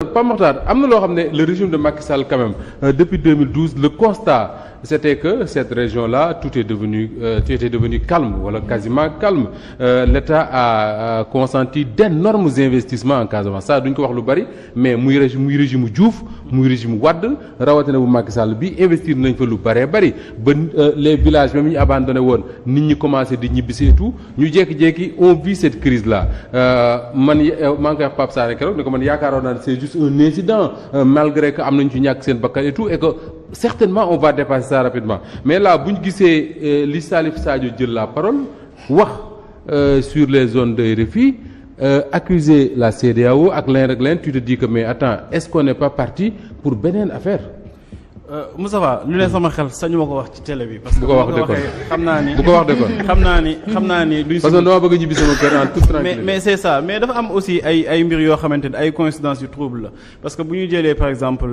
Pape Makhtar am na loo xam ne le régime de Macky Sall quand même depuis 2012 le constat c'était que cette région-là tout était devenu calme wala quasiment calme l'État a consenti d'énormes investissements en Casamance ça duñ ko wax lu bari mais muy régime Diouf muy régime Wade rawatina bu Macky Sall bi investir nañ fa lu bëree bëri ba les villages même ñu abandonné woon nit ñi commencé di ñibbisi et tout ñu jékki-jékki on vit cette crise là maa ngi koy wax Pape Sané keroog ne ko man yaakaaroon naa c'est juste un incident malgré que am nañu ci ñàkk seen bakkan et tout et que certainement on va dépasser ça rapidement mais là bu ñu gisee li Salif Sadio jël la parole wax sur les zones de RFI accuser la CEDEAO ak leen rek leen tu te dis que mais attends est-ce qu'on n'est pas parti pour beneen affaire. Moustapha lu ne sama xel sañu ma ko wax ci télé bi. parce que bu ko wax de kon xam naa ni bu ko wax de kon xam naa ni duñ parce que dama bëgg a ñibbi sama kër en toute tranquillité. mais c'est ça mais dafa am aussi ay mbir yoo xamante ne ay coïncidences yu trouble la parce que bu ñu jëlee par exemple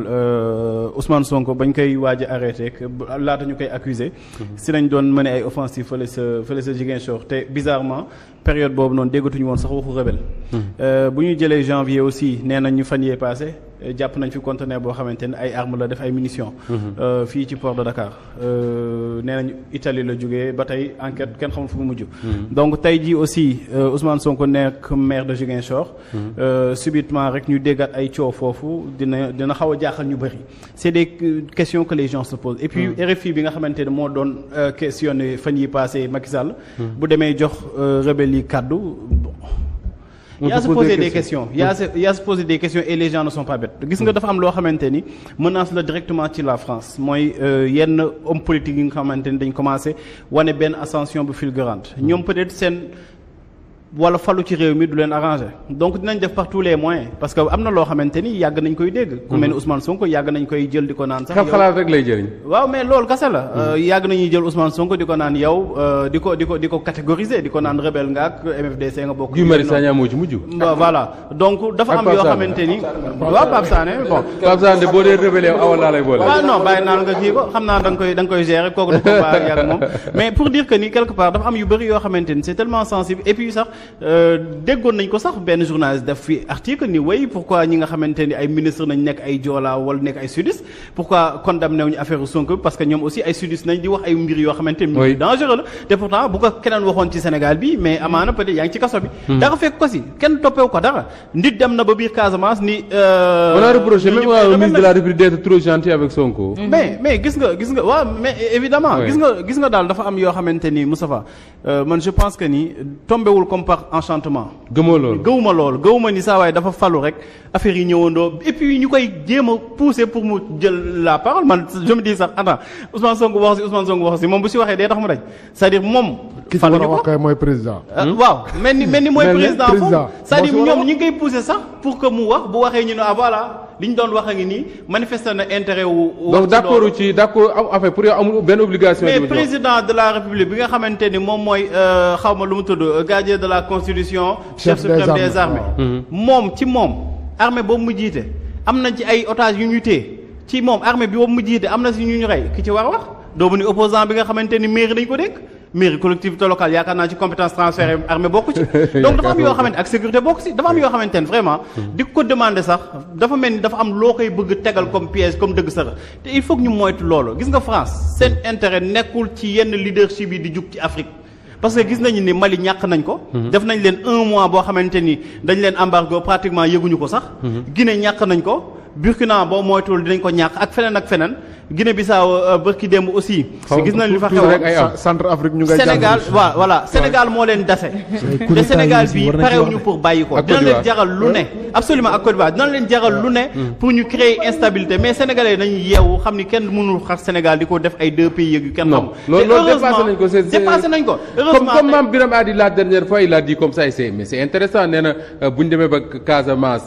Ousmane Sonko bañ koy waaj a arrêté laata ñu koy accuser si lañ doon mener ay offensives fële sa Ziguinchor te bizarrement période boobu noonu déggatuñu woon sax waxu rebelle. bu ñu jëlee janvier aussi nee nañ ñu fan yee passé jàpp nañ fi conteneur boo xamante ne ay armes la def ay munitions. fii ci port de Dakar nee nañ Italie la jógee ba tey enquête kenn xamul fu mu mujj. donc tey jii aussi Ousmane Sonko nekk maire de Ziguinchor. Subitement rek ñu déggaat ay coow foofu dina xaw a jaaxal ñu bëri. c'est des questions que les gens se posent. et puis RFI bi nga xamante ne moo doon questionné fan yi passé Macky Sall. bu demee jox rebelle yi kàddu. Il y a se poser des questions il y a se poser des questions et les gens ne sont pas bêtes gis nga dafa am loo xamante ni menace la directement ci la France mooy yenn homme politique yi nga xamante ni dañ commencé wane benn ascension bu fulgurante ñoom peut-être seen wala falu ci réew mi du leen arrangé donc dinañ def par tous les moyens parce que am na loo xamante ni yàgg nañ koy dégg. ku mel ni Ousmane Sonko yàgg nañ koy jël di ko naan sax. xalaat rek lay jëriñ. waaw mais loolu kese la. yàgg nañuy jël Ousmane Sonko di ko naan yow di ko catégoriser di ko naan rebelle nga ak MFDC nga bokk. Guy Marius Sagna moo ci mujj. voilà donc dafa am yoo xamante ni. waaw Pape Sané bon. Pape Sané boo dee rebelle yow awal laa lay boole. waaw non bàyyi naan nga kii ko xam naa da nga koy gérer kooku du ko baax yàgg moom mais pour dire que ni quelque part dafa am yu bëri yoo xamante ni c'est tellement sensible et puis sax déggoon nañ ko sax benn journaliste def fi article ni way pourquoi ñi nga xamante ni ay ministre nañ nekk ay Joola wala nekk ay sudiste pourquoi condamné wuñu affaire Sonko parce que ñoom aussi ay sudiste nañ di wax ay mbir yoo xamante ni dangereux la te pourtant bu ko keneen waxoon ci Sénégal bi mais amaana peut-être yaa ngi ci kaso bi dara fekk ko si kenn toppewu ko dara nit dem na ba biir Casamance ni on a reproché même au ministre de la République d'être trop gentil avec Sonko. mais gis nga waaw mais évidemment gis nga daal dafa am yoo xamante ni Moustapha man je pense que ni tombewul comme par enchantement. gëwuma loolu ni saa waaye dafa falu rek affaire yi ñëwandoo et puis ñu koy jéem a pousser pour mu jël la parole man je me dis sax attends Ousmane Sonko wax si moom bu si waxee day tax mu daj c'est-à-dire moom. falu ñu ko mooy président. waaw mel ni mooy président foofu c'est-à-dire ñoom ñi ngi koy pousser sax pour que mu wax bu waxee ñu ne voilà li ñu doon wax a ngi nii manifester na intérêt wu. donc d'accord en fait pour yow amul benn obligation. mais président de la République bi nga xamante ni moom mooy xaw ma lu mu tudd gardien de la constitution. chef suprême des armées moom armée boobu mu jiite am na ci ay otages yu ñu téye ci moom armée bi boobu mu jiite am na si ñu rey ki ci war a wax doomu ni opposant bi nga xamante ni mairie dañ ko dégg mairie collectivité locale yaakaar naa ci compétence transférée armée bokku ci donc dafa am yoo xamante ak sécurité bokku ci dafa am yoo xamante ne vraiment di ko demander sax dafa mel ni dafa am loo koy bëgg tegal comme piège comme dëgg sax te il faut que ñu moytu loolu gis nga France seen intérêt nekkul ci yenn leadership yi di jug ci Afrique parce que gis nañu ni Mali ñàkk nañ ko. def nañ leen 1 mois boo xamante ni dañ leen embargo pratiquement yëguñu ko sax. Guinée ñàkk nañ ko Burkina boo moytuwul dinañ ko ñàkk ak feneen. Guinée Bissau bërki démb aussi. gis nañ li fa xew centre Afrique ñu ngay Sénégal waaw voilà Sénégal moo leen dase. te Sénégal bi parewuñu pour bàyyi ko. dina leen jaral lu ne. absolument ak Côte d'Ivoire dina leen jaral lu ne. pour ñu créer instabilité mais sénégalais nañu yeewu xam ni kenn mënul xar Sénégal di ko def ay 2 pays yu kenn xam. loolu dépassé nañ ko heureusement comme Mame Birame a dit la dernière fois il a dit comme ça mais c'est intéressant nee na bu ñu demee ba Casamance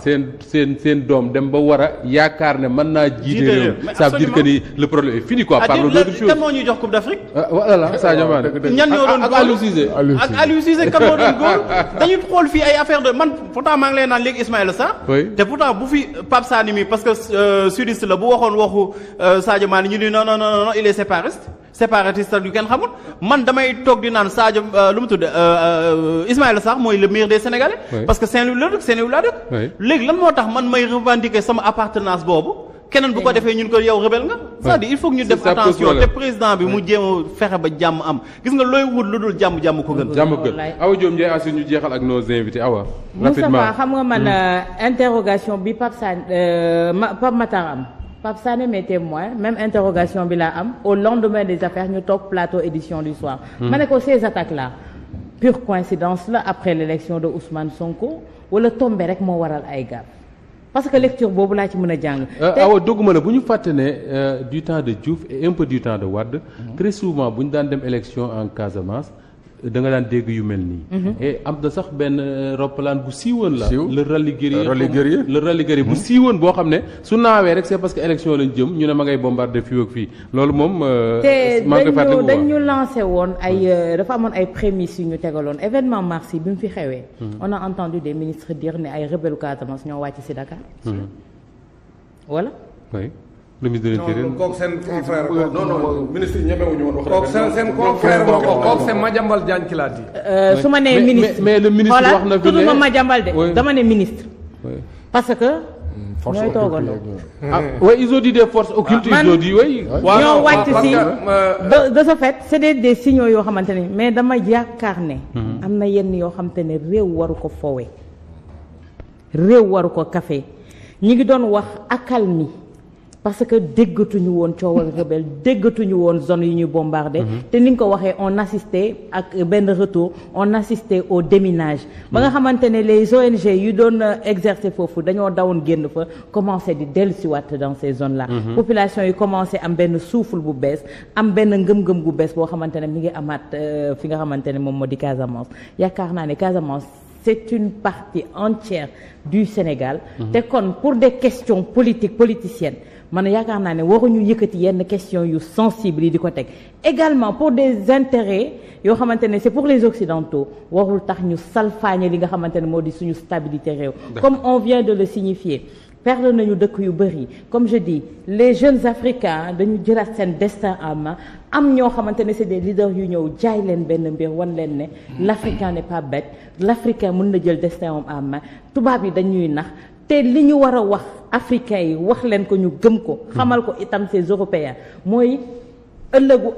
seen doom dem ba war a yaakaar ne mën naa jiite réew ça veut dire que ni le problème est fini quoi. parle d'autre chose kan moo ñuy jox coupe d'Afrique. voilà Sadio Mané. ñan ñoo doon ak Aliou Cissé. ak Aliou Cissé kan moo doon góor dañu xool fii ay affaire de man pourtant maa ngi lay naan léegi Ismaïla Sarr. te pourtant bu fi Pape Sané mi parce que sudiste la bu waxoon waxu Sadio Mané ñu ni non il est sépariste séparatiste yu kenn xamul man damay toog di naan Sadio lu mu tudd Ismaïla Sarr mooy le meilleur des Sénégalais. parce que Saint-Louis la dëkk Saint-Louis laa dëkk. léegi lan moo tax man may revendiquer sama appartenance boobu. keneen bu ko defee ñun ko yow rebelle nga. c'est-à-dire il faut que ñu def attention te président bi mu jéem a fexe ba jàmm am gis nga looy wut lu dul jàmm ko gën. jàmm gën Awa Diop Ndiaye Assou ñu jeexal ak nos invités Awa. rapidement Moustapha xam nga man interrogation bi Pape Matar am Pape Sané mes témoins même interrogation bi laa am au lendemain des affaires ñu toog plateau édition du soir. ma ne ko ces attaques là pure coïncidence la après l'élection de Ousmane Sonko wala tombé rek moo waral ay gàpp. parce que lecture boobu laa ci mën a jàng. awa dogguma la bu ñu fàtte ne du temps de Diouf et un peu du temps de Wade. très souvent bu ñu daan dem élection en Casamance da nga daan dégg yu mel nii. et am na sax benn roppalaan bu siiwoon la. le rallye guerrier bu siiwoon boo xam ne su naawee rek c'est parce que élection lañ jëm ñu ne ma ngay bombarder fii ak fii loolu moom. maa ngi koy fàttaliku te dañu lancé woon ay dafa amoon ay prémices yu ñu tegaloon événement mars yi bi mu fi xewee. on a entendu des ministres dire ne ay rebelle Casamance ñoo wàcc ci Dakar. voilà. oui. le ministre de l'Intérieur kooku seen confrère non ministre yi ñemewuñu woon wax. kooku seen confrère moo ko kooku c'est Madiambal Diagne ki laa di. su ma nee ministre mais le ministre wax na fi ne tudduma Madiambal de dama ne ministre. parce que. ñooy toogandoo. oui ils ont dit des forces occultes ils ont dit oui. ñoo wàcc si de ce fait c'est des signaux yoo xamante ne mais dama yaakaar ne. am na yenn yoo xamante ne réew waru ko fowe réew waru ko kafe ñi ngi doon wax accalmie. parce que déggatuñu woon coowal rebelle déggatuñu woon zone yu ñuy bombardé te ni nga ko waxee on assistait ak benn retour on assistait au déminage ba nga xamante ne les ONG yu doon exercer foofu dañoo dawoon génn fa commencé di dellusiwaat dans ces zones là population yi commencé am benn souffle bu bees am benn ngëm-ngëm gu bees boo xamante ne mi ngi amaat fi nga xamante ne moom moo di Casamance yaakaar naa ne Casamance c'est une partie entière du Sénégal te kon pour des questions politiciennes man yaakaar naa ne waruñu yëkkati yenn question yu sensibles yi di ko teg également pour des intérêts yoo xamante ne c'est pour les occidentaux warul tax ñu salfaañe li nga xamante ne moo di suñu stabilité réew comme on vient de le signifier perdre nañu dëkk yu bëri comme je dis les jeunes africains dañu jëlaat seen destin en main am ñoo xamante ne c'est des leaders yu ñëw jaay leen benn mbir wan leen ne l'africain n'est pas bête l'africain mën na jël destin en main tubaab yi dañuy nax te li ñu war a wax africains yi wax leen ko ñu gëm ko xamal ko itam ces européens mooy ëllëgu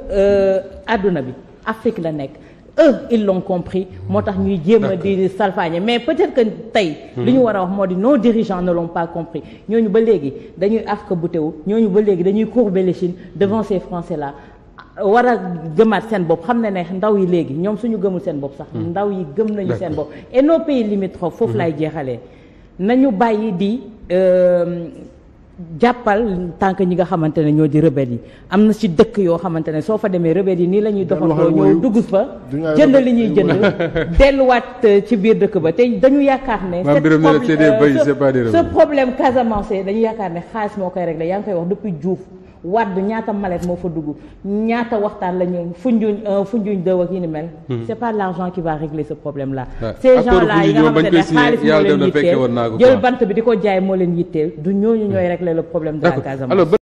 àdduna bi Afrique la nekk eux ils l'ont compris moo tax ñuy jéem a di salfaañe mais peut-être que tey li ñu war a wax moo di nos dirigeants ne l'ont pas compris ñooñu ba léegi dañuy afka butéwu ñooñu ba léegi dañuy courber l'échine devant ces Français là war a gëmaat seen bopp xam ne ne ndaw yi léegi ñoom suñu gëmul seen bopp sax ndaw yi gëm nañu seen bopp et nos pays limitrophes foofu lay jeexalee nañu bàyyi di jàppal tant que ñi nga xamante ne ñoo di rebelles yi am na ci dëkk yoo xamante ne soo fa demee rebelles yi nii la ñuy doxantoo ñëw dugg fa jënd li ñuy jënd delluwaat ci biir dëkk ba te dañu yaakaar ne ce problème Casamance dañu yaakaar ne xaalis moo koy réglé yaa ngi koy wax depuis Diouf Wade ñaata malet moo fa dugg ñaata waxtaan la ñu Foundiougne dëw ak yi ni mel c'est pas l'argent qui va régler ce problème là ces gens là yi nga xamante ne xaalis moo leen yitteel jël bant bi di ko jaay moo leen yitteel du ñooñu ñooy régler le problème de la Casamance